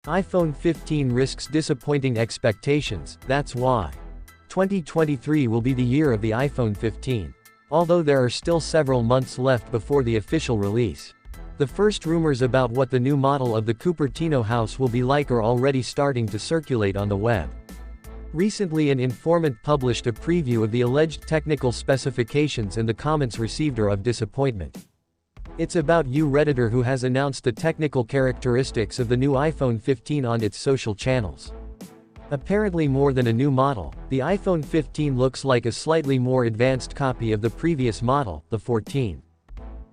iPhone 15 risks disappointing expectations, that's why. 2023 will be the year of the iPhone 15. Although there are still several months left before the official release. The first rumors about what the new model of the Cupertino house will be like are already starting to circulate on the web. Recently an informant published a preview of the alleged technical specifications and the comments received are of disappointment. It's about Redditor who has announced the technical characteristics of the new iPhone 15 on its social channels. Apparently more than a new model, the iPhone 15 looks like a slightly more advanced copy of the previous model, the 14.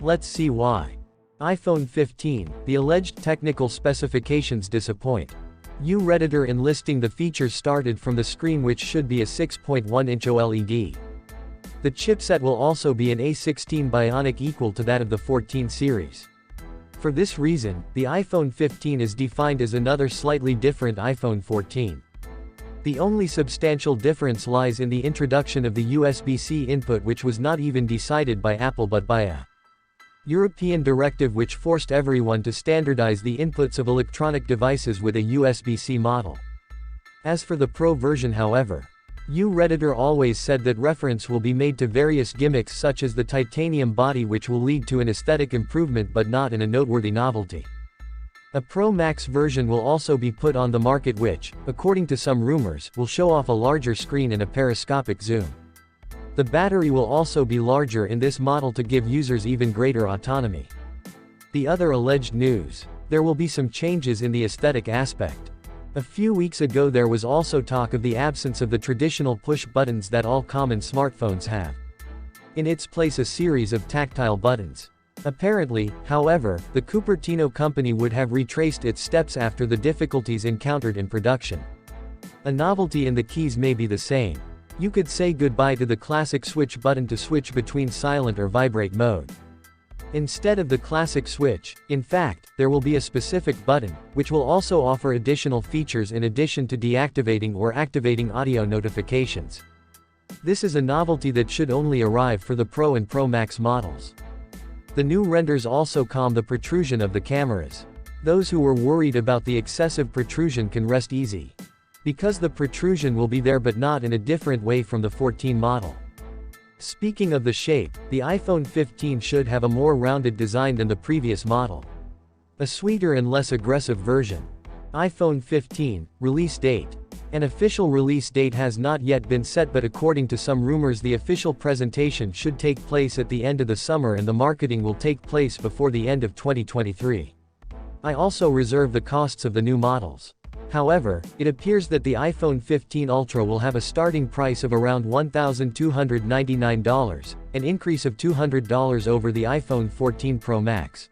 Let's see why. iPhone 15, the alleged technical specifications disappoint. Redditor enlisting the features started from the screen which should be a 6.1-inch OLED. The chipset will also be an A16 Bionic equal to that of the 14 series. For this reason, the iPhone 15 is defined as another slightly different iPhone 14. The only substantial difference lies in the introduction of the USB-C input which was not even decided by Apple but by a European directive which forced everyone to standardize the inputs of electronic devices with a USB-C model. As for the Pro version however, Redditor always said that reference will be made to various gimmicks such as the titanium body which will lead to an aesthetic improvement but not in a noteworthy novelty. A Pro Max version will also be put on the market which, according to some rumors, will show off a larger screen and a periscopic zoom. The battery will also be larger in this model to give users even greater autonomy. The other alleged news. There will be some changes in the aesthetic aspect. A few weeks ago there was also talk of the absence of the traditional push buttons that all common smartphones have. In its place a series of tactile buttons. Apparently, however, the Cupertino company would have retraced its steps after the difficulties encountered in production. A novelty in the keys may be the same. You could say goodbye to the classic switch button to switch between silent or vibrate mode. Instead of the classic switch, in fact, there will be a specific button, which will also offer additional features in addition to deactivating or activating audio notifications. This is a novelty that should only arrive for the Pro and Pro Max models. The new renders also calm the protrusion of the cameras. Those who were worried about the excessive protrusion can rest easy. Because the protrusion will be there but not in a different way from the 14 model. Speaking of the shape, the iPhone 15 should have a more rounded design than the previous model. A sweeter and less aggressive version. iPhone 15, release date. An official release date has not yet been set but according to some rumors the official presentation should take place at the end of the summer and the marketing will take place before the end of 2023. I also reserve the costs of the new models. However, it appears that the iPhone 15 Ultra will have a starting price of around $1,299, an increase of $200 over the iPhone 14 Pro Max.